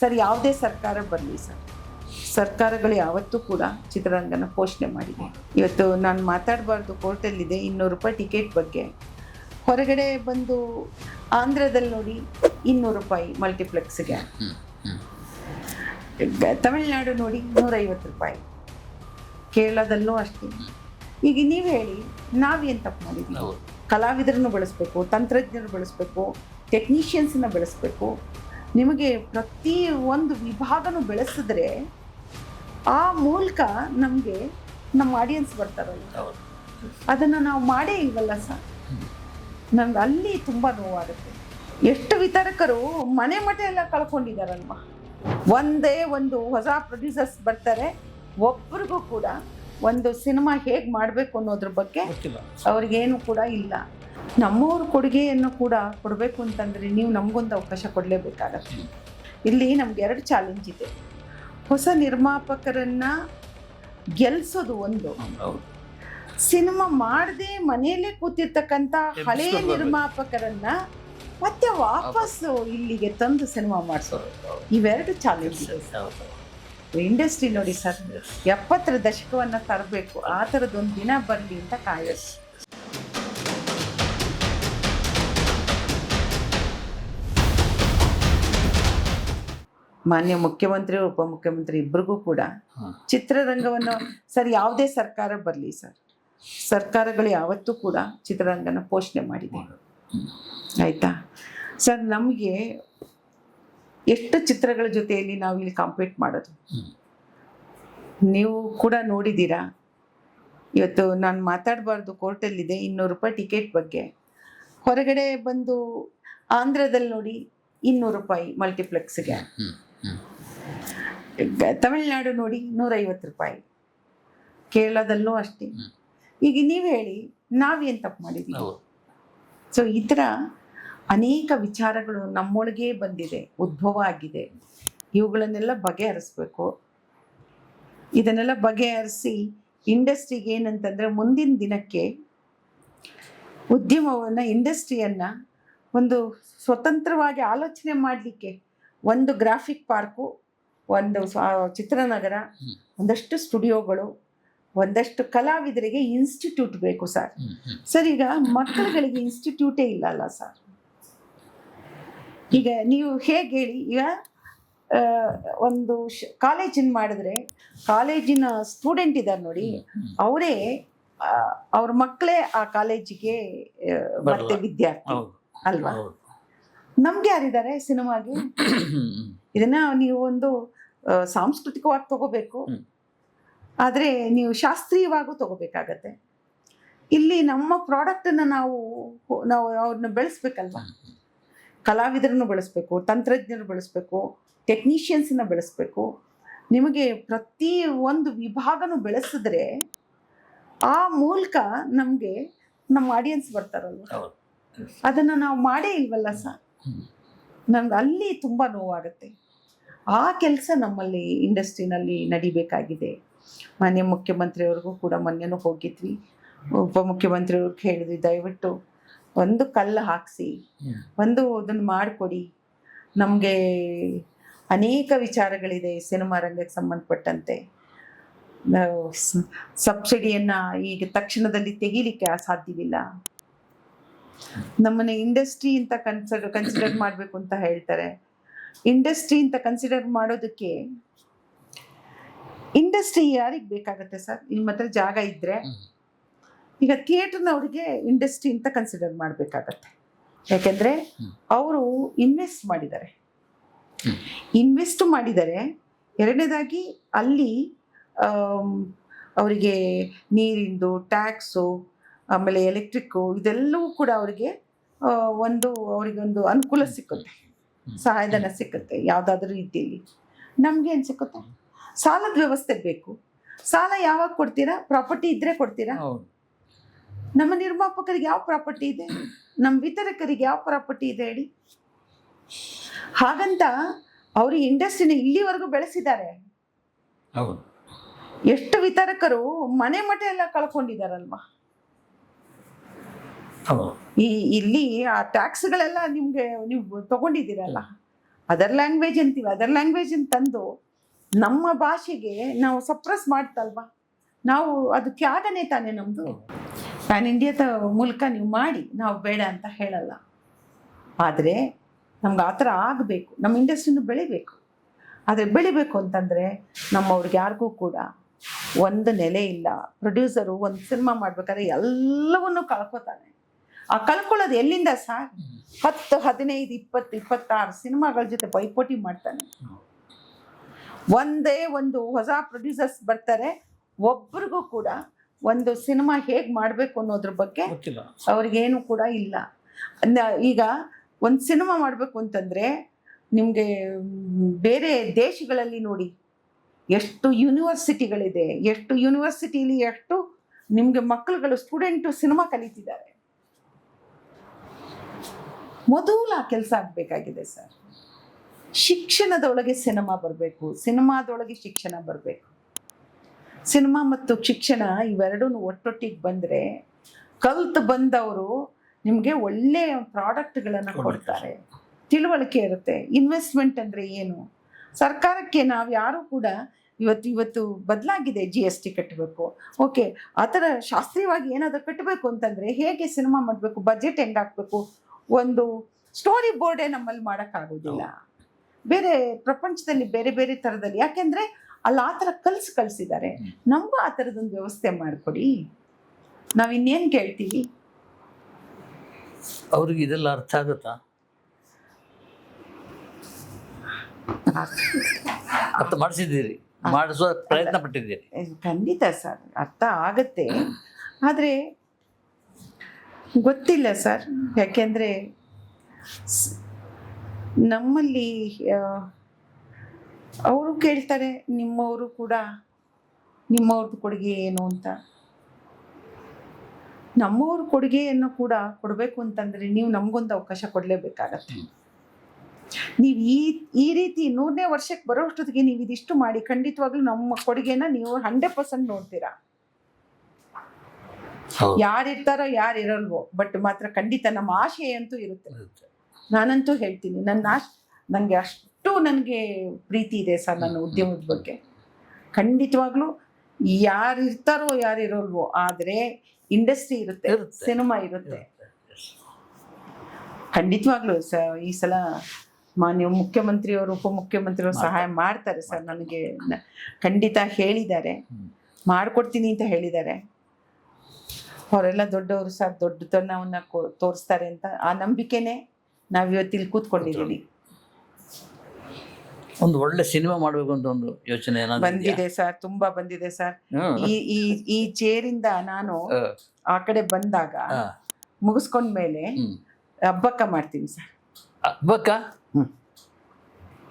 Sir ಯಾವುದೇ ಸರ್ಕಾರ ಬರಲಿ ಸರ್, ಸರ್ಕಾರಗಳು ಯಾವತ್ತೂ ಕೂಡ ಚಿತ್ರರಂಗನ ಪೋಷಣೆ ಮಾಡಿದೆ. ಇವತ್ತು ನಾನು ಮಾತಾಡಬಾರ್ದು, ಕೋರ್ಟಲ್ಲಿದೆ 200 ರೂಪಾಯಿ ಟಿಕೆಟ್ ಬಗ್ಗೆ. ಹೊರಗಡೆ ಬಂದು ಆಂಧ್ರದಲ್ಲಿ ನೋಡಿ 200 ರೂಪಾಯಿ ಮಲ್ಟಿಪ್ಲೆಕ್ಸ್ಗೆ, ತಮಿಳ್ನಾಡು ನೋಡಿ 150 ರೂಪಾಯಿ, ಕೇರಳದಲ್ಲೂ ಅಷ್ಟೇ. ಈಗ ನೀವು ಹೇಳಿ, ನಾವೇನು ತಪ್ಪು ಮಾಡಿದ್ದೀವಿ? ಕಲಾವಿದರನ್ನು ಬೆಳೆಸಬೇಕು, ತಂತ್ರಜ್ಞರು ಬೆಳೆಸಬೇಕು, ಟೆಕ್ನಿಷಿಯನ್ಸನ್ನ ಬೆಳೆಸಬೇಕು. ನಿಮಗೆ ಪ್ರತಿ ಒಂದು ವಿಭಾಗನೂ ಬೆಳೆಸಿದ್ರೆ ಆ ಮೂಲಕ ನಮಗೆ ನಮ್ಮ ಆಡಿಯನ್ಸ್ ಬರ್ತಾರಲ್ಲ, ಅದನ್ನು ನಾವು ಮಾಡೇ ಇಲ್ವಲ್ಲ ಸರ್. ನಮ್ಗೆ ಅಲ್ಲಿ ತುಂಬ ನೋವಾಗುತ್ತೆ. ಎಷ್ಟು ವಿತರಕರು ಮನೆ ಮಠ ಎಲ್ಲ ಕಳ್ಕೊಂಡಿದ್ದಾರಲ್ವ. ಒಂದೇ ಒಂದು ಹೊಸ ಪ್ರೊಡ್ಯೂಸರ್ಸ್ ಬರ್ತಾರೆ, ಒಬ್ರಿಗೂ ಕೂಡ ಒಂದು ಸಿನಿಮಾ ಹೇಗೆ ಮಾಡಬೇಕು ಅನ್ನೋದ್ರ ಬಗ್ಗೆ ಅವ್ರಿಗೇನು ಕೂಡ ಇಲ್ಲ. ನಮ್ಮವ್ರ ಕೊಡುಗೆಯನ್ನು ಕೂಡ ಕೊಡಬೇಕು ಅಂತಂದರೆ ನೀವು ನಮಗೊಂದು ಅವಕಾಶ ಕೊಡಲೇಬೇಕಾಗತ್ತೆ. ಇಲ್ಲಿ ನಮ್ಗೆ 2 ಚಾಲೆಂಜ್ ಇದೆ. ಹೊಸ ನಿರ್ಮಾಪಕರನ್ನು ಗೆಲ್ಲಿಸೋದು ಒಂದು, ಸಿನಿಮಾ ಮಾಡದೆ ಮನೆಯಲ್ಲೇ ಕೂತಿರ್ತಕ್ಕಂಥ ಹಳೆಯ ನಿರ್ಮಾಪಕರನ್ನ ಮತ್ತೆ ವಾಪಸ್ಸು ಇಲ್ಲಿಗೆ ತಂದು ಸಿನಿಮಾ ಮಾಡಿಸೋದು, ಇವೆರಡು ಚಾಲೆಂಜ್ ಇದೆ. ಇಂಡಸ್ಟ್ರಿ ನೋಡಿ ಸರ್, 70ರ ದಶಕವನ್ನು ತರಬೇಕು, ಆ ಥರದ್ದೊಂದು ದಿನ ಬರಲಿ ಅಂತ ಕಾಯೋದು. ಮಾನ್ಯ ಮುಖ್ಯಮಂತ್ರಿ ಉಪಮುಖ್ಯಮಂತ್ರಿ ಇಬ್ಬರಿಗೂ ಕೂಡ ಚಿತ್ರರಂಗವನ್ನು ಸರ್ ಯಾವುದೇ ಸರ್ಕಾರ ಬರಲಿ ಸರ್, ಸರ್ಕಾರಗಳು ಯಾವತ್ತೂ ಕೂಡ ಚಿತ್ರರಂಗನ ಪೋಷಣೆ ಮಾಡಿದೆ. ಆಯಿತಾ ಸರ್, ನಮಗೆ ಎಷ್ಟು ಚಿತ್ರಗಳ ಜೊತೆಯಲ್ಲಿ ನಾವು ಇಲ್ಲಿ ಕಾಂಪೀಟ್ ಮಾಡೋದು ನೀವು ಕೂಡ ನೋಡಿದ್ದೀರಾ. ಇವತ್ತು ನಾನು ಮಾತಾಡಬಾರ್ದು, ಕೋರ್ಟಲ್ಲಿದೆ 200 ರೂಪಾಯಿ ಟಿಕೆಟ್ ಬಗ್ಗೆ. ಹೊರಗಡೆ ಬಂದು ಆಂಧ್ರದಲ್ಲಿ ನೋಡಿ 200 ರೂಪಾಯಿ ಮಲ್ಟಿಪ್ಲೆಕ್ಸ್ಗೆ, ತಮಿಳ್ನಾಡು ನೋಡಿ 150 ರೂಪಾಯಿ, ಕೇರಳದಲ್ಲೂ ಅಷ್ಟೇ. ಈಗ ನೀವು ಹೇಳಿ, ನಾವೇನು ತಪ್ಪು ಮಾಡಿದ್ದೀವಿ? ಸೊ ಈ ಥರ ಅನೇಕ ವಿಚಾರಗಳು ನಮ್ಮೊಳಗೆ ಬಂದಿದೆ, ಉದ್ಭವ ಆಗಿದೆ. ಇವುಗಳನ್ನೆಲ್ಲ ಬಗೆಹರಿಸ್ಬೇಕು. ಇದನ್ನೆಲ್ಲ ಬಗೆಹರಿಸಿ ಇಂಡಸ್ಟ್ರಿಗೆ ಏನಂತಂದರೆ, ಮುಂದಿನ ದಿನಕ್ಕೆ ಉದ್ಯಮವನ್ನು, ಇಂಡಸ್ಟ್ರಿಯನ್ನು ಒಂದು ಸ್ವತಂತ್ರವಾಗಿ ಆಲೋಚನೆ ಮಾಡಲಿಕ್ಕೆ ಒಂದು ಗ್ರಾಫಿಕ್ ಪಾರ್ಕು, ಒಂದು ಚಿತ್ರನಗರ, ಒಂದಷ್ಟು ಸ್ಟುಡಿಯೋಗಳು, ಒಂದಷ್ಟು ಕಲಾವಿದರಿಗೆ ಇನ್ಸ್ಟಿಟ್ಯೂಟ್ ಬೇಕು ಸರ್. ಸರ್, ಈಗ ಮಕ್ಕಳುಗಳಿಗೆ ಇನ್ಸ್ಟಿಟ್ಯೂಟೇ ಇಲ್ಲಲ್ಲ ಸರ್. ಈಗ ನೀವು ಹೇಗೆ ಹೇಳಿ, ಈಗ ಒಂದು ಕಾಲೇಜಿನ ಮಾಡಿದ್ರೆ, ಕಾಲೇಜಿನ ಸ್ಟೂಡೆಂಟ್ ಇದ್ದಾರೆ ನೋಡಿ, ಅವರೇ ಅವ್ರ ಮಕ್ಕಳೇ ಆ ಕಾಲೇಜಿಗೆ ಮತ್ತೆ ವಿದ್ಯಾರ್ಥಿ ಅಲ್ವಾ? ನಮ್ಗೆ ಯಾರಿದ್ದಾರೆ ಸಿನಿಮಾಗೆ? ಇದನ್ನ ನೀವು ಒಂದು ಸಾಂಸ್ಕೃತಿಕವಾಗಿ ತಗೋಬೇಕು, ಆದರೆ ನೀವು ಶಾಸ್ತ್ರೀಯವಾಗೂ ತಗೋಬೇಕಾಗತ್ತೆ. ಇಲ್ಲಿ ನಮ್ಮ ಪ್ರಾಡಕ್ಟನ್ನು ನಾವು ಅವ್ರನ್ನ ಬೆಳೆಸ್ಬೇಕಲ್ವ. ಕಲಾವಿದರನ್ನು ಬೆಳೆಸ್ಬೇಕು, ತಂತ್ರಜ್ಞರು ಬೆಳೆಸ್ಬೇಕು, ಟೆಕ್ನಿಷಿಯನ್ಸನ್ನ ಬೆಳೆಸ್ಬೇಕು. ನಿಮಗೆ ಪ್ರತಿ ಒಂದು ವಿಭಾಗನೂ ಬೆಳೆಸಿದ್ರೆ ಆ ಮೂಲಕ ನಮಗೆ ನಮ್ಮ ಆಡಿಯನ್ಸ್ ಬರ್ತಾರಲ್ವ, ಅದನ್ನು ನಾವು ಮಾಡೇ ಇಲ್ವಲ್ಲ ಸರ್. ನಮ್ಗೆ ಅಲ್ಲಿ ತುಂಬ ನೋವಾಗುತ್ತೆ. ಆ ಕೆಲಸ ನಮ್ಮಲ್ಲಿ ಇಂಡಸ್ಟ್ರಿನಲ್ಲಿ ನಡಿಬೇಕಾಗಿದೆ. ಮಾನ್ಯ ಮುಖ್ಯಮಂತ್ರಿಯವ್ರಿಗೂ ಕೂಡ ಮೊನ್ನೆನೂ ಹೋಗಿದ್ವಿ, ಉಪಮುಖ್ಯಮಂತ್ರಿಯವ್ರಿಗೆ ಹೇಳಿದ್ವಿ, ದಯವಿಟ್ಟು ಒಂದು ಕಲ್ಲು ಹಾಕಿಸಿ, ಅದನ್ನು ಮಾಡಿಕೊಡಿ. ನಮಗೆ ಅನೇಕ ವಿಚಾರಗಳಿದೆ ಸಿನಿಮಾ ರಂಗಕ್ಕೆ ಸಂಬಂಧಪಟ್ಟಂತೆ. ಸಬ್ಸಿಡಿಯನ್ನು ಈಗ ತಕ್ಷಣದಲ್ಲಿ ತೆಗೀಲಿಕ್ಕೆ ಸಾಧ್ಯವಿಲ್ಲ. ನಮ್ಮನ್ನ ಇಂಡಸ್ಟ್ರಿ ಅಂತ ಕನ್ಸಿಡರ್ ಮಾಡಬೇಕು ಅಂತ ಹೇಳ್ತಾರೆ. ಇಂಡಸ್ಟ್ರಿ ಅಂತ ಕನ್ಸಿಡರ್ ಮಾಡೋದಕ್ಕೆ ಇಂಡಸ್ಟ್ರಿ ಯಾರಿಗೆ ಬೇಕಾಗತ್ತೆ ಸರ್? ನಿಮ್ಮ ಹತ್ರ ಜಾಗ ಇದ್ದರೆ, ಈಗ ಥಿಯೇಟರ್ನವ್ರಿಗೆ ಇಂಡಸ್ಟ್ರಿ ಅಂತ ಕನ್ಸಿಡರ್ ಮಾಡಬೇಕಾಗತ್ತೆ. ಯಾಕೆಂದರೆ ಅವರು ಇನ್ವೆಸ್ಟ್ ಮಾಡಿದ್ದಾರೆ. ಎರಡನೇದಾಗಿ ಅಲ್ಲಿ ಅವರಿಗೆ ನೀರಿಂದು ಟ್ಯಾಕ್ಸು, ಆಮೇಲೆ ಎಲೆಕ್ಟ್ರಿಕ್ಕು, ಇದೆಲ್ಲವೂ ಕೂಡ ಅವರಿಗೆ ಅವರಿಗೊಂದು ಅನುಕೂಲ ಸಿಕ್ಕುತ್ತೆ, ಸಹಾಯಧನ ಸಿಕ್ಕುತ್ತೆ ಯಾವುದಾದ್ರೂ ರೀತಿಯಲ್ಲಿ. ನಮಗೇನು ಸಿಕ್ಕುತ್ತೆ? ಸಾಲದ ವ್ಯವಸ್ಥೆ ಬೇಕು. ಸಾಲ ಯಾವಾಗ ಕೊಡ್ತೀರಾ? ಪ್ರಾಪರ್ಟಿ ಇದ್ದರೆ ಕೊಡ್ತೀರಾ? ನಮ್ಮ ನಿರ್ಮಾಪಕರಿಗೆ ಯಾವ ಪ್ರಾಪರ್ಟಿ ಇದೆ? ನಮ್ಮ ವಿತರಕರಿಗೆ ಯಾವ ಪ್ರಾಪರ್ಟಿ ಇದೆ ಹೇಳಿ? ಹಾಗಂತ ಅವರು ಇಂಡಸ್ಟ್ರಿನ ಇಲ್ಲಿವರೆಗೂ ಬೆಳೆಸಿದ್ದಾರೆ. ಎಷ್ಟು ವಿತರಕರು ಮನೆ ಮಠ ಎಲ್ಲ ಕಳ್ಕೊಂಡಿದ್ದಾರಲ್ವಾ. ಇಲ್ಲಿ ಆ ಟ್ಯಾಕ್ಸ್ಗಳೆಲ್ಲ ನೀವು ತಗೊಂಡಿದ್ದೀರಲ್ಲ, ಅದರ್ ಲ್ಯಾಂಗ್ವೇಜ್ ಅಂತೀವಿ, ಅದರ್ ಲ್ಯಾಂಗ್ವೇಜ್ ತಂದು ನಮ್ಮ ಭಾಷೆಗೆ ನಾವು ಸಪ್ರೆಸ್ ಮಾಡ್ತಲ್ವಾ, ನಾವು ಅದು ತ್ಯಾಗನೇ ತಾನೇ ನಮ್ಮದು. ಪ್ಯಾನ್ ಇಂಡಿಯಾದ ಮೂಲಕ ನೀವು ಮಾಡಿ, ನಾವು ಬೇಡ ಅಂತ ಹೇಳಲ್ಲ. ಆದರೆ ನಮ್ಗೆ ಆ ಥರ ಆಗಬೇಕು, ನಮ್ಮ ಇಂಡಸ್ಟ್ರಿನೂ ಬೆಳಿಬೇಕು. ಆದರೆ ಬೆಳಿಬೇಕು ಅಂತಂದರೆ ನಮ್ಮವ್ರಿಗೆ ಯಾರಿಗೂ ಕೂಡ ಒಂದು ನೆಲೆ ಇಲ್ಲ. ಪ್ರೊಡ್ಯೂಸರು ಒಂದು ಸಿನಿಮಾ ಮಾಡ್ಬೇಕಾದ್ರೆ ಎಲ್ಲವನ್ನೂ ಕಳ್ಕೊತಾನೆ. ಆ ಕಳ್ಕೊಳ್ಳೋದು ಎಲ್ಲಿಂದ ಸರ್? 10, 15, 20, 26 ಸಿನಿಮಾಗಳ ಜೊತೆ ಪೈಪೋಟಿ ಮಾಡ್ತಾನೆ. ಒಂದೇ ಒಂದು ಹೊಸ ಪ್ರೊಡ್ಯೂಸರ್ಸ್ ಬರ್ತಾರೆ, ಒಬ್ರಿಗೂ ಕೂಡ ಒಂದು ಸಿನಿಮಾ ಹೇಗೆ ಮಾಡಬೇಕು ಅನ್ನೋದ್ರ ಬಗ್ಗೆ ಅವ್ರಿಗೇನು ಕೂಡ ಇಲ್ಲ. ಈಗ ಒಂದು ಸಿನಿಮಾ ಮಾಡಬೇಕು ಅಂತಂದರೆ ನಿಮಗೆ ಬೇರೆ ದೇಶಗಳಲ್ಲಿ ನೋಡಿ ಎಷ್ಟು ಯೂನಿವರ್ಸಿಟಿಗಳಿದೆ, ಎಷ್ಟು ಯೂನಿವರ್ಸಿಟಿಲಿ ಎಷ್ಟು ನಿಮಗೆ ಮಕ್ಕಳುಗಳು ಸ್ಟೂಡೆಂಟು ಸಿನಿಮಾ ಕಲಿತಿದ್ದಾರೆ. ಮೊದಲು ಆ ಕೆಲಸ ಆಗಬೇಕಾಗಿದೆ ಸರ್. ಶಿಕ್ಷಣದೊಳಗೆ ಸಿನಿಮಾ ಬರಬೇಕು, ಸಿನಿಮಾದೊಳಗೆ ಶಿಕ್ಷಣ ಬರಬೇಕು. ಸಿನಿಮಾ ಮತ್ತು ಶಿಕ್ಷಣ ಇವೆರಡೂ ಒಟ್ಟೊಟ್ಟಿಗೆ ಬಂದರೆ ಕಲ್ತು ಬಂದವರು ನಿಮಗೆ ಒಳ್ಳೆಯ ಪ್ರಾಡಕ್ಟ್ಗಳನ್ನು ಕೊಡ್ತಾರೆ, ತಿಳುವಳಿಕೆ ಇರುತ್ತೆ. ಇನ್ವೆಸ್ಟ್ಮೆಂಟ್ ಅಂದರೆ ಏನು? ಸರ್ಕಾರಕ್ಕೆ ನಾವು ಯಾರೂ ಕೂಡ ಇವತ್ತು ಬದಲಾಗಿದೆ, GST ಕಟ್ಟಬೇಕು, ಓಕೆ. ಆ ಥರ ಶಾಸ್ತ್ರೀಯವಾಗಿ ಏನಾದರೂ ಕಟ್ಟಬೇಕು ಅಂತಂದರೆ ಹೇಗೆ ಸಿನಿಮಾ ಮಾಡಬೇಕು, ಬಜೆಟ್ ಹೆಂಗೆ ಹಾಕಬೇಕು, ಒಂದು ಸ್ಟೋರಿ ಬೋರ್ಡೇ ನಮ್ಮಲ್ಲಿ ಮಾಡೋಕ್ಕಾಗೋದಿಲ್ಲ. ಬೇರೆ ಪ್ರಪಂಚದಲ್ಲಿ ಬೇರೆ ಬೇರೆ ಥರದಲ್ಲಿ, ಯಾಕೆಂದರೆ ಅಲ್ಲಿ ಆ ಥರ ಕಳಿಸಿದ್ದಾರೆ. ನಮಗೂ ಆ ಥರದೊಂದು ವ್ಯವಸ್ಥೆ ಮಾಡಿಕೊಡಿ. ನಾವು ಇನ್ನೇನು ಕೇಳ್ತೀವಿ? ಅವ್ರಿಗೆ ಇದೆಲ್ಲ ಅರ್ಥ ಆಗುತ್ತಾ? ಅರ್ಥ ಮಾಡಿಸಿದ್ದೀರಿ, ಮಾಡಿಸುವ ಪ್ರಯತ್ನ ಪಟ್ಟಿದ್ದೀರಿ. ಖಂಡಿತ ಸರ್, ಅರ್ಥ ಆಗತ್ತೆ. ಆದರೆ ಗೊತ್ತಿಲ್ಲ ಸರ್, ಯಾಕೆಂದರೆ ನಮ್ಮಲ್ಲಿ ಅವರು ಕೇಳ್ತಾರೆ ನಿಮ್ಮವರು ಕೂಡ ನಿಮ್ಮವ್ರದ್ದು ಕೊಡುಗೆ ಏನು ಅಂತ. ನಮ್ಮವ್ರ ಕೊಡುಗೆಯನ್ನು ಕೂಡ ಕೊಡಬೇಕು ಅಂತಂದರೆ ನೀವು ನಮಗೊಂದು ಅವಕಾಶ ಕೊಡಲೇಬೇಕಾಗತ್ತೆ. ನೀವು ಈ ರೀತಿ 100ನೇ ವರ್ಷಕ್ಕೆ ಬರೋಷ್ಟೊತ್ತಿಗೆ ನೀವು ಇದಿಷ್ಟು ಮಾಡಿ ಖಂಡಿತವಾಗ್ಲೂ ನಮ್ಮ ಕೊಡುಗೆನ ನೀವು 100% ನೋಡ್ತೀರಾ. ಯಾರಿರ್ತಾರೋ ಯಾರಿರಲ್ವೋ, ಬಟ್ ಮಾತ್ರ ಖಂಡಿತ ನಮ್ಮ ಆಶೆ ಅಂತೂ ಇರುತ್ತೆ. ನಾನಂತೂ ಹೇಳ್ತೀನಿ, ನನಗೆ ಅಷ್ಟು ನನಗೆ ಪ್ರೀತಿ ಇದೆ ಸರ್ ನನ್ನ ಉದ್ಯಮದ ಬಗ್ಗೆ. ಖಂಡಿತವಾಗ್ಲೂ ಯಾರಿರ್ತಾರೋ ಯಾರಿರೋಲ್ವೋ, ಆದರೆ ಇಂಡಸ್ಟ್ರಿ ಇರುತ್ತೆ, ಸಿನಿಮಾ ಇರುತ್ತೆ. ಖಂಡಿತವಾಗ್ಲೂ ಈ ಸಲ ಮಾನ್ಯ ಮುಖ್ಯಮಂತ್ರಿಯವರು ಉಪಮುಖ್ಯಮಂತ್ರಿಯವರು ಸಹಾಯ ಮಾಡ್ತಾರೆ ಸರ್. ನನಗೆ ಖಂಡಿತ ಹೇಳಿದ್ದಾರೆ, ಮಾಡಿಕೊಡ್ತೀನಿ ಅಂತ ಹೇಳಿದ್ದಾರೆ. ಅವರೆಲ್ಲ ದೊಡ್ಡವರು ಸರ್, ದೊಡ್ಡತನವನ್ನು ತೋರಿಸ್ತಾರೆ ಅಂತ ಆ ನಂಬಿಕೆನೇ ನಾವಿವತ್ತಿಲ್ಲಿ ಕೂತ್ಕೊಂಡಿದ್ದೀವಿ. ಒಂದು ಒಳ್ಳೆ ಸಿನಿಮಾ ಮಾಡಬೇಕು ಅಂತ ಒಂದು ಯೋಚನೆ ಬಂದಿದೆ ಸರ್, ತುಂಬಾ ಬಂದಿದೆ ಸರ್. ಈ ಚೇರಿಂದ ನಾನು ಆ ಕಡೆ ಬಂದಾಗ ಮುಗಿಸ್ಕೊಂಡ್ಮೇಲೆ ಹಬ್ಬಕ್ಕ ಮಾಡ್ತೀನಿ ಸರ್. ಹಬ್ಬಕ್ಕ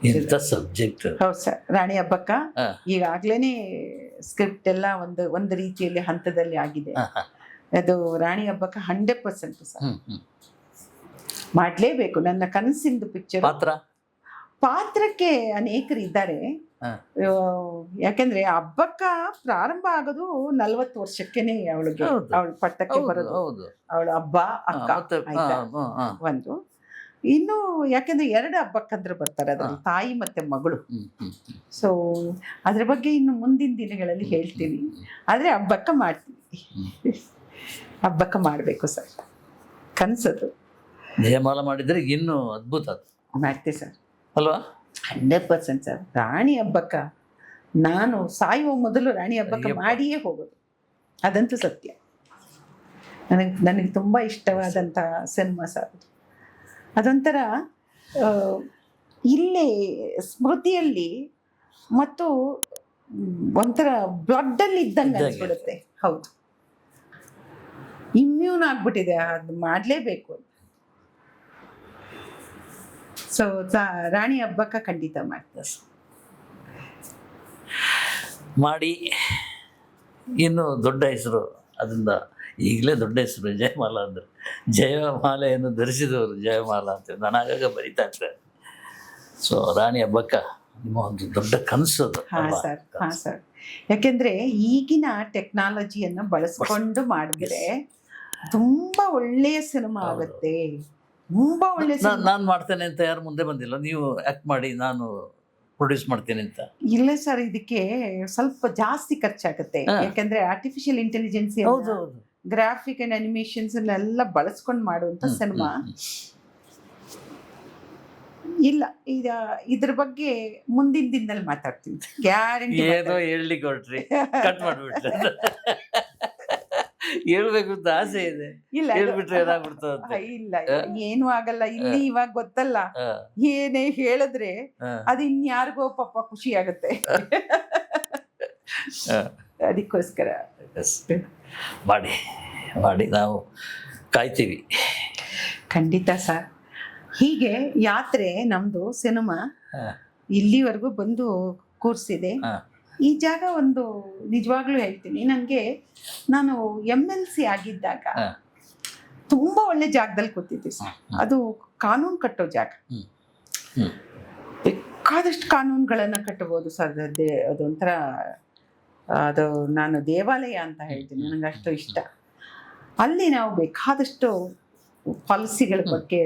ಎಂತ ಸಬ್ಜೆಕ್ಟ್? ಹೌದು ಸರ್, ರಾಣಿ ಹಬ್ಬಕ್ಕ ಈಗಾಗ್ಲೇನೆ ಸ್ಕ್ರಿಪ್ಟ್ ಎಲ್ಲ ಒಂದು ರೀತಿಯಲ್ಲಿ ಹಂತದಲ್ಲಿ ಆಗಿದೆ. ಅದು ರಾಣಿ ಹಬ್ಬಕ್ಕ 100% ಸರ್ ಮಾಡ್ಲೇಬೇಕು. ನನ್ನ ಕನಸಿಂದು ಪಿಕ್ಚರ್. ಪಾತ್ರಕ್ಕೆ ಅನೇಕರು ಇದ್ದಾರೆ. ಯಾಕೆಂದ್ರೆ ಹಬ್ಬಕ್ಕ ಪ್ರಾರಂಭ ಆಗೋದು 40 ವರ್ಷಕ್ಕೇನೆ ಅವಳ ಪಟ್ಟಕ್ಕೆ ಬರೋದು. ಅವಳ ಹಬ್ಬ ಅಕ್ಕ ಒಂದು. ಇನ್ನು ಯಾಕೆಂದ್ರೆ 2 ಹಬ್ಬಕ್ಕಂದ್ರೆ ಬರ್ತಾರೆ, ಅದ್ರಲ್ಲಿ ತಾಯಿ ಮತ್ತೆ ಮಗಳು. ಸೊ ಅದ್ರ ಬಗ್ಗೆ ಇನ್ನು ಮುಂದಿನ ದಿನಗಳಲ್ಲಿ ಹೇಳ್ತೀನಿ. ಆದ್ರೆ ಹಬ್ಬಕ್ಕ ಮಾಡ್ತೀವಿ, ಹಬ್ಬಕ್ಕ ಮಾಡಬೇಕು ಸರ್, ಕನಸದು. ಜಯಮಾಲ ಮಾಡಿದ್ರೆ ಇನ್ನೂ ಅದ್ಭುತ ಮಾಡ್ತೀವಿ ಸರ್ ಅಲ್ವಾ? 100% ಸರ್. ರಾಣಿ ಹಬ್ಬಕ್ಕ ನಾನು ಸಾಯುವ ಮೊದಲು ರಾಣಿ ಹಬ್ಬಕ್ಕ ಮಾಡಿಯೇ ಹೋಗೋದು, ಅದಂತೂ ಸತ್ಯ. ನನಗೆ ತುಂಬ ಇಷ್ಟವಾದಂಥ ಸಿನಿಮಾ ಸರ್. ಅದೊಂಥರ ಇಲ್ಲೇ ಸ್ಮೃತಿಯಲ್ಲಿ ಮತ್ತು ಒಂಥರ ಬ್ಲಡ್ಡಲ್ಲಿ ಇದ್ದಂಗೆ ಅನ್ಸ್ಬಿಡುತ್ತೆ. ಹೌದು, ಇಮ್ಯೂನ್ ಆಗ್ಬಿಟ್ಟಿದೆ, ಅದು ಮಾಡಲೇಬೇಕು. ಸೊ ರಾಣಿ ಹಬ್ಬಕ್ಕ ಖಂಡಿತ ಮಾಡ್ತಾರೆ ಮಾಡಿ. ಇನ್ನು ದೊಡ್ಡ ಹೆಸರು, ಅದರಿಂದ ಈಗಲೇ ದೊಡ್ಡ ಹೆಸರು ಜಯಮಾಲ ಅಂದರೆ. ಜಯಮಾಲೆಯನ್ನು ಧರಿಸಿದವರು ಜಯಮಾಲ ಅಂತ ನಾನು ಆಗಾಗ ಬರಿತಾ ಇರ್ತೇನೆ. ಸೊ ರಾಣಿ ಹಬ್ಬಕ್ಕ ನಿಮ್ಮ ಒಂದು ದೊಡ್ಡ ಕನಸು. ಹಾಂ ಸರ್. ಯಾಕೆಂದರೆ ಈಗಿನ ಟೆಕ್ನಾಲಜಿಯನ್ನು ಬಳಸ್ಕೊಂಡು ಮಾಡಿದ್ರೆ ತುಂಬ ಒಳ್ಳೆಯ ಸಿನಿಮಾ ಆಗುತ್ತೆ. ತುಂಬಾ ಒಳ್ಳೆ ಸಿನಿಮಾ. ನಾನು ಮಾಡ್ತೇನೆ ಅಂತ ಯಾರು ಮುಂದೆ ಬಂದಿಲ್ಲ, ನೀವು ಆ್ಯಕ್ಟ್ ಮಾಡಿ ನಾನು ಪ್ರೊಡ್ಯೂಸ್ ಮಾಡ್ತೀನಿ ಅಂತ. ಇಲ್ಲ ಸರ್, ಇದಕ್ಕೆ ಸ್ವಲ್ಪ ಜಾಸ್ತಿ ಖರ್ಚಾಗುತ್ತೆ. ಹಾ. ಯಾಕಂದ್ರೆ ಆರ್ಟಿಫಿಷಿಯಲ್ ಇಂಟೆಲಿಜೆನ್ಸ್, ಹೌದು ಹೌದು. ಗ್ರಾಫಿಕ್ ಅಂಡ್ ಅನಿಮೇಷನ್ಸ್ ಎಲ್ಲ ಬಳಸ್ಕೊಂಡು ಮಾಡುವಂತ ಸಿನಿಮಾ. ಇಲ್ಲ, ಇದ್ರ ಬಗ್ಗೆ ಮುಂದಿನ ದಿನದಲ್ಲಿ ಮಾತಾಡ್ತೀನಿ, ಗ್ಯಾರಂಟಿ. ಏನೋ ಹೇಳಲಿಕ್ಕೆ ಹೊರಟ್ರಿ, ಕಟ್ ಮಾಡ್ಬಿಟ್ರೆ. ಹೇಳ್ಬೇಕು ಅಂತ ಆಸೆ ಇದೆ, ಇಲ್ಲ ಹೇಳ್ಬಿಟ್ರೆ ಏನಾಗ್ಬಿಡ್ತಾವ ಅಂತ. ಇಲ್ಲ ಏನು ಆಗಲ್ಲ. ಇಲ್ಲಿ ಇವಾಗ ಗೊತ್ತಲ್ಲ, ಏನೇ ಹೇಳಿದ್ರೆ ಅದು ಇನ್ಯಾರಿಗೋ ಪಾಪ ಖುಷಿ ಆಗುತ್ತೆ. ಅದಕ್ಕೋಸ್ಕರ ಮಾಡಿ ಮಾಡಿ ನಾವು ಕಾಯ್ತೀವಿ. ಖಂಡಿತ ಸರ್. ಹೀಗೆ ಯಾತ್ರೆ ನಮ್ದು ಸಿನಿಮಾ ಇಲ್ಲಿವರೆಗೂ ಬಂದು ಕೂರ್ಸಿದೆ. ಈ ಜಾಗ ಒಂದು ನಿಜವಾಗ್ಲೂ ಹೇಳ್ತೀನಿ, ನಾನು MLC ಆಗಿದ್ದಾಗ ತುಂಬಾ ಒಳ್ಳೆ ಜಾಗದಲ್ಲಿ ಕೂತಿದ್ದೆ ಸರ್. ಅದು ಕಾನೂನು ಕಟ್ಟೋ ಜಾಗ. ಬೇಕಾದಷ್ಟು ಕಾನೂನುಗಳನ್ನ ಕಟ್ಟಬಹುದು ಸರ್. ಅದೊಂಥರ ಅದು ನಾನು ದೇವಾಲಯ ಅಂತ ಹೇಳ್ತೀನಿ, ನನಗೆ ಅಷ್ಟು ಇಷ್ಟ. ಅಲ್ಲಿ ನಾವು ಬೇಕಾದಷ್ಟು ಪಾಲಿಸಿಗಳ ಬಗ್ಗೆ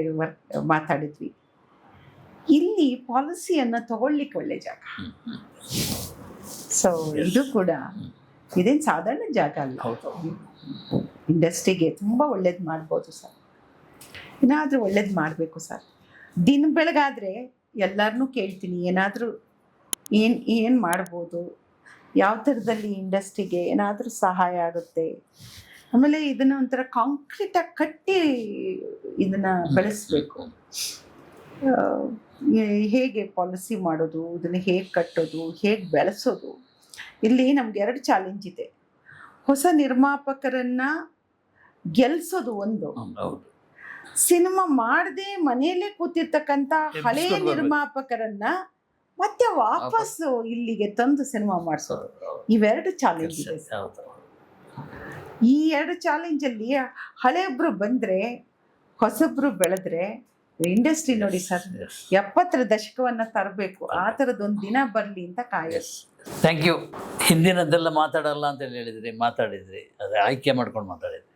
ಮಾತಾಡಿದ್ವಿ. ಇಲ್ಲಿ ಪಾಲಿಸಿಯನ್ನ ತಗೊಳ್ಲಿಕ್ಕೆ ಒಳ್ಳೆ ಜಾಗ. ಸೊ ಇದು ಕೂಡ ಇದೇನು ಸಾಧಾರಣ ಜಾಗ ಅಲ್ಲ. ಇಂಡಸ್ಟ್ರಿಗೆ ತುಂಬ ಒಳ್ಳೇದು ಮಾಡ್ಬೋದು ಸರ್. ಏನಾದರೂ ಒಳ್ಳೇದು ಮಾಡಬೇಕು ಸರ್. ದಿನ ಬೆಳಗಾದರೆ ಎಲ್ಲರನ್ನೂ ಕೇಳ್ತೀನಿ, ಏನಾದರೂ ಏನು ಮಾಡ್ಬೋದು, ಯಾವ ಥರದಲ್ಲಿ ಇಂಡಸ್ಟ್ರಿಗೆ ಏನಾದರೂ ಸಹಾಯ ಆಗುತ್ತೆ. ಆಮೇಲೆ ಇದನ್ನು ಒಂಥರ ಕಾಂಕ್ರೀಟಾಗಿ ಕಟ್ಟಿ ಇದನ್ನು ಬೆಳೆಸಬೇಕು. ಹೇಗೆ ಪಾಲಿಸಿ ಮಾಡೋದು, ಇದನ್ನು ಹೇಗೆ ಕಟ್ಟೋದು, ಹೇಗೆ ಬೆಳೆಸೋದು. ಇಲ್ಲಿ ನಮ್ಗೆ 2 ಚಾಲೆಂಜ್ ಇದೆ. ಹೊಸ ನಿರ್ಮಾಪಕರನ್ನ ಗೆಲ್ಸೋದು ಒಂದು, ಸಿನಿಮಾ ಮಾಡದೆ ಮನೆಯಲ್ಲೇ ಕೂತಿರ್ತಕ್ಕಂಥ ಹಳೆಯ ನಿರ್ಮಾಪಕರನ್ನ ಮತ್ತೆ ವಾಪಸ್ಸು ಇಲ್ಲಿಗೆ ತಂದು ಸಿನಿಮಾ ಮಾಡಿಸೋದು. ಇವೆರಡು ಚಾಲೆಂಜ್ ಇದೆ. ಈ 2 ಚಾಲೆಂಜಲ್ಲಿ ಹಳೆಯೊಬ್ರು ಬಂದ್ರೆ ಹೊಸಬ್ರು ಬೆಳೆದ್ರೆ ಇಂಡಸ್ಟ್ರಿ ನೋಡಿ ಸರ್ 70ರ ದಶಕವನ್ನ ತರಬೇಕು. ಆ ಥರದೊಂದು ದಿನ ಬರಲಿ ಅಂತ ಕಾಯಸ್. Thank you. ಹಿಂದಿನದ್ದೆಲ್ಲ ಮಾತಾಡಲ್ಲ ಅಂತ ಮಾತಾಡಿದ್ರಿ, ಅದೇ ಆಯ್ಕೆ ಮಾಡ್ಕೊಂಡು ಮಾತಾಡಿದ್ರಿ.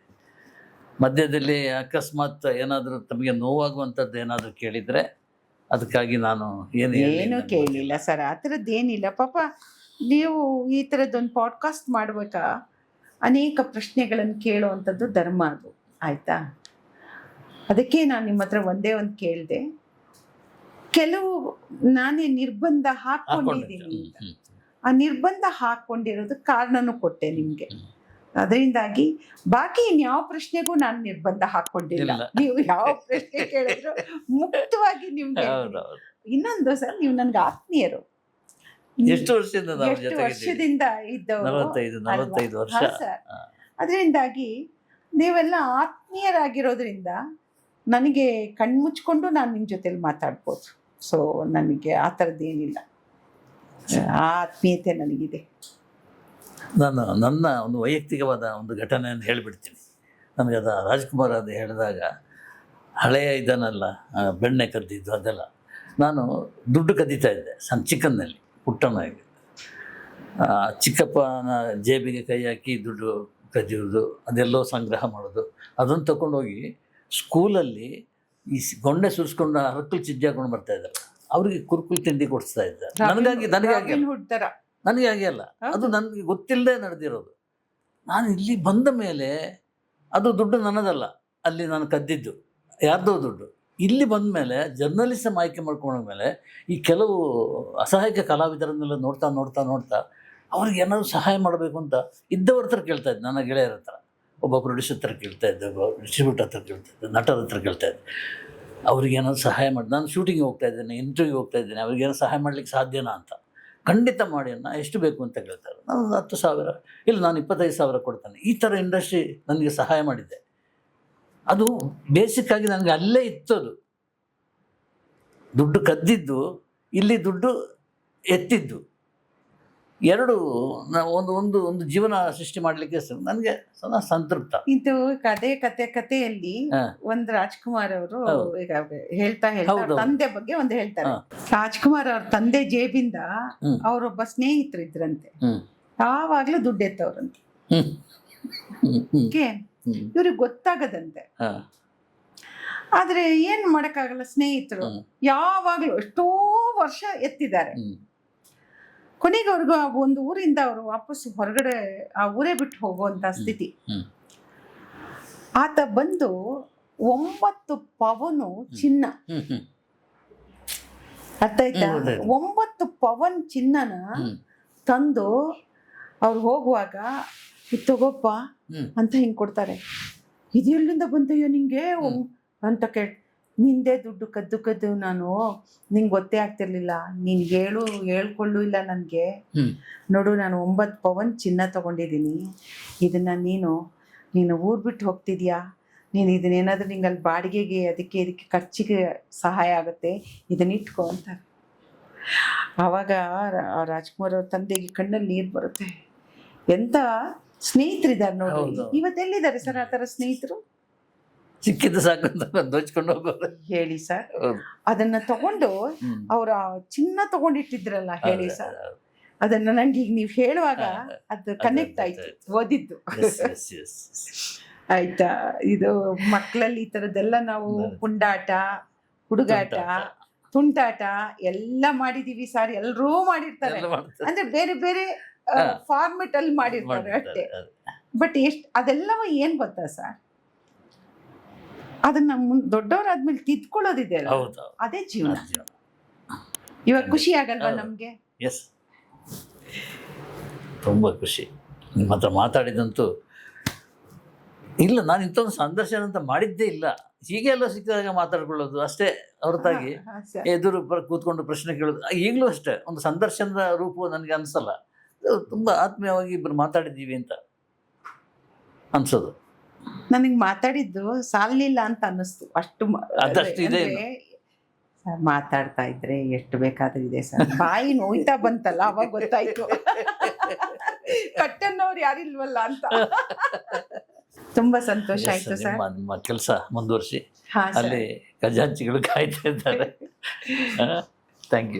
ಮಧ್ಯದಲ್ಲಿ ಅಕಸ್ಮಾತ್ ಏನಾದರೂ ತಮಗೆ ನೋವಾಗುವಂಥದ್ದು ಏನಾದರೂ ಕೇಳಿದರೆ ಅದಕ್ಕಾಗಿ ನಾನು ಏನು ಕೇಳಿಲ್ಲ ಸರ್, ಆ ಥರದ್ದೇನಿಲ್ಲ. ಪಾಪ ನೀವು ಈ ಥರದ್ದೊಂದು ಪಾಡ್ಕಾಸ್ಟ್ ಮಾಡುವಾಗ ಅನೇಕ ಪ್ರಶ್ನೆಗಳನ್ನು ಕೇಳುವಂಥದ್ದು ಧರ್ಮ, ಅದು ಆಯಿತಾ. ಅದಕ್ಕೆ ನಾನು ನಿಮ್ಮ ಹತ್ರ ಒಂದೇ ಒಂದು ಕೇಳಿದೆ. ಕೆಲವು ನಾನೇ ನಿರ್ಬಂಧ ಹಾಕ್ಕೊಂಡಿದ್ದೀನಿ, ಆ ನಿರ್ಬಂಧ ಹಾಕ್ಕೊಂಡಿರೋದು ಕಾರಣನೂ ಕೊಟ್ಟೆ ನಿಮಗೆ. ಅದರಿಂದಾಗಿ ಬಾಕಿ ಇನ್ಯಾವ ಪ್ರಶ್ನೆಗೂ ನಾನು ನಿರ್ಬಂಧ ಹಾಕ್ಕೊಂಡಿಲ್ಲ. ನೀವು ಯಾವ ಪ್ರಶ್ನೆ ಕೇಳಿದ್ರು ಮುಕ್ತವಾಗಿ ನಿಮ್ಗೆ. ಇನ್ನೊಂದು ಸರ್, ನೀವು ನನ್ಗೆ ಆತ್ಮೀಯರು. ಎಷ್ಟು ವರ್ಷದಿಂದ ಇದ್ದವರು, 45 ವರ್ಷ. ಅದರಿಂದಾಗಿ ನೀವೆಲ್ಲ ಆತ್ಮೀಯರಾಗಿರೋದ್ರಿಂದ ನನಗೆ ಕಣ್ಮುಚ್ಕೊಂಡು ನಾನು ನಿಮ್ಮ ಜೊತೆಲಿ ಮಾತಾಡ್ಬೋದು. ಸೊ ನನಗೆ ಆ ಥರದ್ದೇನಿಲ್ಲ, ಆ ಆತ್ಮೀಯತೆ ನನಗಿದೆ. ನನ್ನ ಒಂದು ವೈಯಕ್ತಿಕವಾದ ಒಂದು ಘಟನೆಯನ್ನು ಹೇಳಿಬಿಡ್ತೀನಿ. ನನಗೆ ಅದು ರಾಜ್ಕುಮಾರ್ ಅದು ಹೇಳಿದಾಗ ಹಳೆಯ ಇದನ್ನೆಲ್ಲ ಬೆಣ್ಣೆ ಕದ್ದಿದ್ದು ಅದೆಲ್ಲ, ನಾನು ದುಡ್ಡು ಕದೀತಾ ಇದ್ದೆ ಚಿಕ್ಕನ್ನಲ್ಲಿ, ಪುಟ್ಟನಾಗಿ. ಚಿಕ್ಕಪ್ಪನ ಜೇಬಿಗೆ ಕೈ ಹಾಕಿ ದುಡ್ಡು ಕದಿಯೋದು, ಅದೆಲ್ಲೋ ಸಂಗ್ರಹ ಮಾಡೋದು. ಅದನ್ನು ತಗೊಂಡೋಗಿ ಸ್ಕೂಲಲ್ಲಿ ಈ ಗೊಂಡೆ ಸುರಿಸ್ಕೊಂಡು ಹರಕಲ್ ಚಿಜ್ಜೆ ಹಾಕೊಂಡು ಬರ್ತಾ ಇದ್ದಾರೆ, ಅವ್ರಿಗೆ ಕುರುಕುಲ್ ತಿಂಡಿ ಕೊಡಿಸ್ತಾ ಇದ್ದಾರೆ. ನನಗೆ ಹಾಗೆ ಅಲ್ಲ, ಅದು ನನಗೆ ಗೊತ್ತಿಲ್ಲದೆ ನಡೆದಿರೋದು. ನಾನು ಇಲ್ಲಿ ಬಂದ ಮೇಲೆ ಅದು ದುಡ್ಡು ನನ್ನದಲ್ಲ, ಅಲ್ಲಿ ನಾನು ಕದ್ದಿದ್ದು ಯಾರ್ದೋ ದುಡ್ಡು. ಇಲ್ಲಿ ಬಂದ ಮೇಲೆ ಜರ್ನಲಿಸಮ್ ಆಯ್ಕೆ ಮಾಡ್ಕೊಂಡ್ಮೇಲೆ ಈ ಕೆಲವು ಅಸಹಾಯಕ ಕಲಾವಿದರನ್ನೆಲ್ಲ ನೋಡ್ತಾ ಅವ್ರಿಗೆ ಏನಾದರೂ ಸಹಾಯ ಮಾಡಬೇಕು ಅಂತ ಇದ್ದವ್ರ ಹತ್ರ ಕೇಳ್ತಾ ಇದ್ದೆ. ನನ್ನ ಗೆಳೆಯರ ಹತ್ರ, ಒಬ್ಬ ಪ್ರೊಡ್ಯೂಸರ್ ಹತ್ರ ಕೇಳ್ತಾ ಇದ್ದೆ, ಒಬ್ಬ ಡಿಸ್ಟ್ರಿಬ್ಯೂಟರ್ ಹತ್ರ ಕೇಳ್ತಾ ಇದ್ದೆ, ನಟರ ಹತ್ರ ಕೇಳ್ತಾ ಇದ್ದೆ. ಅವ್ರಿಗೆ ಏನಾದ್ರು ಸಹಾಯ ಮಾಡಿ, ನಾನು ಶೂಟಿಂಗಿಗೆ ಹೋಗ್ತಾ ಇದ್ದೇನೆ, ಇಂಟರ್ವ್ಯೂಗೆ ಹೋಗ್ತಾ ಇದ್ದೇನೆ, ಅವ್ರಿಗೇನೋ ಸಹಾಯ ಮಾಡಲಿಕ್ಕೆ ಸಾಧ್ಯನಾ ಅಂತ. ಖಂಡಿತ ಮಾಡಿ ಅನ್ನ, ಎಷ್ಟು ಬೇಕು ಅಂತ ಕೇಳ್ತಾರೆ. ನಾನು 10,000, ಇಲ್ಲ ನಾನು 25,000 ಕೊಡ್ತೇನೆ. ಈ ಥರ ಇಂಡಸ್ಟ್ರಿ ನನಗೆ ಸಹಾಯ ಮಾಡಿದ್ದೆ. ಅದು ಬೇಸಿಕ್ಕಾಗಿ ನನಗೆ ಅಲ್ಲೇ ಇತ್ತದು. ದುಡ್ಡು ಕದ್ದಿದ್ದು, ಇಲ್ಲಿ ದುಡ್ಡು ಎತ್ತಿದ್ದು, ಎರಡು ಒಂದು ಒಂದು ಜೀವನ ಸೃಷ್ಟಿ ಮಾಡಲಿಕ್ಕೆ ನನಗೆ ಸಂತೃಪ್ತ. ಇದು ಕಥೆಯಲ್ಲಿ ಒಂದು ರಾಜ್ಕುಮಾರ್ ಅವರು ಈಗ ಹೇಳ್ತಾ ತಂದೆ ಬಗ್ಗೆ ಒಂದು ಹೇಳ್ತಾರೆ. ರಾಜ್ಕುಮಾರ್ ಅವ್ರ ತಂದೆ ಜೇಬಿಂದ ಅವರೊಬ್ಬ ಸ್ನೇಹಿತರು ಇದ್ರಂತೆ, ಯಾವಾಗ್ಲೂ ದುಡ್ಡು ಎತ್ತವ್ರಂತೆ. ಇವ್ರಿಗೆ ಗೊತ್ತಾಗದಂತೆ. ಆದ್ರೆ ಏನ್ ಮಾಡಕ್ಕಾಗಲ್ಲ, ಸ್ನೇಹಿತರು ಯಾವಾಗ್ಲೂ ಎಷ್ಟೋ ವರ್ಷ ಎತ್ತಿದ್ದಾರೆ. ಕೊನೆಗೆ ಅವ್ರಿಗೂ ಒಂದು ಊರಿಂದ ಅವರು ವಾಪಸ್ ಹೊರಗಡೆ ಆ ಊರೇ ಬಿಟ್ಟು ಹೋಗುವಂತ ಸ್ಥಿತಿ. ಆತ ಬಂದು 9 ಪವನು ಚಿನ್ನ, ಅರ್ಥ ಆಯ್ತಾ, 9 ಪವನ್ ಚಿನ್ನನ ತಂದು ಅವ್ರು ಹೋಗುವಾಗ ಇದು ತಗೋಪ್ಪ ಅಂತ ಹಿಂಗ್ ಕೊಡ್ತಾರೆ. ಇದು ಎಲ್ಲಿಂದ ಬಂದಯ್ಯೋ ನಿಂಗೆ ಅಂತ ನಿಂದೆ ದುಡ್ಡು ಕದ್ದು ಕದ್ದು ನಾನು ನಿಂಗೆ ಗೊತ್ತೇ ಆಗ್ತಿರ್ಲಿಲ್ಲ, ನೀನ್ ಹೇಳ್ಕೊಳ್ಳು ಇಲ್ಲ ನನಗೆ. ನೋಡು, ನಾನು 9 ಪವನ್ ಚಿನ್ನ ತಗೊಂಡಿದ್ದೀನಿ, ಇದನ್ನ ನೀನು ಊರ್ ಬಿಟ್ಟು ಹೋಗ್ತಿದ್ಯಾ, ನೀನು ಇದನ್ನೇನಾದ್ರೂ ನಿಂಗೆ ಅಲ್ಲಿ ಬಾಡಿಗೆಗೆ ಅದಕ್ಕೆ ಇದಕ್ಕೆ ಖರ್ಚಿಗೆ ಸಹಾಯ ಆಗುತ್ತೆ, ಇದನ್ನ ಇಟ್ಕೊ ಅಂತಾರೆ. ಆವಾಗ ರಾಜ್ಕುಮಾರ್ ಅವ್ರ ತಂದೆಗೆ ಕಣ್ಣಲ್ಲಿ ನೀರು ಬರುತ್ತೆ. ಎಂತ ಸ್ನೇಹಿತರಿದ್ದಾರೆ ನೋಡಿ. ಇವತ್ತೆಲ್ಲಿದ್ದಾರೆ ಸರ್ ಆ ಥರ ಸ್ನೇಹಿತರು? ಸಿಕ್ಕಿದ್ದು ಸಾಕು ದೋಚ್ಕೊಂಡು ಹೋಗೋರು. ಹೇಳಿ ಸರ್, ಅದನ್ನ ತಗೊಂಡು ಅವ್ರ ಚಿನ್ನ ತಗೊಂಡಿಟ್ಟಿದ್ರಲ್ಲ, ಹೇಳಿ ಸರ್, ಅದನ್ನ ನಂಗೆ ಈಗ ನೀವು ಹೇಳುವಾಗ ಅದು ಕನೆಕ್ಟ್ ಆಯ್ತು, ಓದಿದ್ದು. ಆಯ್ತಾ, ಇದು ಮಕ್ಕಳಲ್ಲಿ ಈ ತರದ್ದೆಲ್ಲ ನಾವು ಪುಂಡಾಟ, ಹುಡುಗಾಟ, ತುಂಟಾಟ ಎಲ್ಲ ಮಾಡಿದೀವಿ ಸರ್. ಎಲ್ಲರೂ ಮಾಡಿರ್ತಾರೆ, ಅಂದ್ರೆ ಬೇರೆ ಬೇರೆ ಫಾರ್ಮೆಟ್ ಅಲ್ಲಿ ಮಾಡಿರ್ತಾರೆ ಅಷ್ಟೇ. ಬಟ್ ಅದೆಲ್ಲವ ಏನ್ ಗೊತ್ತಾ ಸರ್, ಅದನ್ನ ದೊಡ್ಡವರಾದ್ಮೇಲೆ ತಿದ್ಕೊಳ್ಳೋದಿದೆ ಅಲ್ಲ, ಅದೇ ಜೀವನ. ಇವಾಗ ಖುಷಿ ಆಗಲ್ವಾ ನಮ್ಗೆ? ಎಸ್, ತುಂಬ ಖುಷಿ. ನಿಮ್ಮ ಹತ್ರ ಮಾತಾಡಿದಂತೂ ಇಲ್ಲ, ನಾನು ಇಂಥೊಂದು ಸಂದರ್ಶನ ಅಂತ ಮಾಡಿದ್ದೇ ಇಲ್ಲ. ಹೀಗೆಲ್ಲ ಸಿಕ್ಕಿದಾಗ ಮಾತಾಡ್ಕೊಳ್ಳೋದು ಅಷ್ಟೇ ಹೊರತಾಗಿ ಎದುರು ಕೂತ್ಕೊಂಡು ಪ್ರಶ್ನೆ ಕೇಳೋದು ಈಗಲೂ ಅಷ್ಟೇ ಒಂದು ಸಂದರ್ಶನದ ರೂಪ ನನಗೆ ಅನ್ಸಲ್ಲ. ತುಂಬ ಆತ್ಮೀಯವಾಗಿ ಇಬ್ಬರು ಮಾತಾಡಿದ್ದೀವಿ ಅಂತ ಅನ್ಸೋದು. ನನಗೆ ಮಾತಾಡಿದ್ದು ಸಾಲಿಲ್ಲ ಅಂತ ಅನ್ನಿಸ್ತು, ಅಷ್ಟು ಇದೆ. ಮಾತಾಡ್ತಾ ಇದ್ರೆ ಎಷ್ಟು ಬೇಕಾದ್ರೂ ಇದೆ ಸರ್. ಬಾಯಿ ನೋಯ್ತಾ ಬಂತಲ್ಲ, ಅವಾಗ ಗೊತ್ತಾಯ್ತು ಕಟ್ಟನ್ನವ್ರು ಯಾರಿಲ್ವಲ್ಲ ಅಂತ. ತುಂಬಾ ಸಂತೋಷ ಆಯ್ತು ಸರ್. ನಿಮ್ಮ ಕೆಲಸ ಮುಂದುವರಿಸಿ, ಅಲ್ಲಿ ಖಜಾಂಚಿಗಳು ಕಾಯ್ತಾ ಇದ್ದಾರೆ. Thank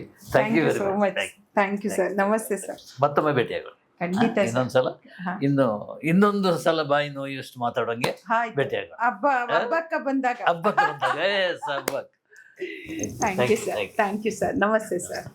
you so much. Thank you sir. ನಮಸ್ತೆ ಸರ್. ಮತ್ತೊಮ್ಮೆ ಭೇಟಿಯಾಗೋಣ ಖಂಡಿತ. ಇನ್ನೊಂದ್ಸಲ ಇನ್ನೊಂದು ಸಲ ಬಾಯಿ ನೋಯುವಷ್ಟು ಮಾತಾಡೋಂಗೆ ಭೇಟಿಯಾಗೋಣ. ಹಬ್ಬಕ್ಕೆ ಬಂದಾಗ. ಹಬ್ಬಕ್ಕೆ ಥ್ಯಾಂಕ್ ಯು ಸರ್. ನಮಸ್ತೆ ಸರ್.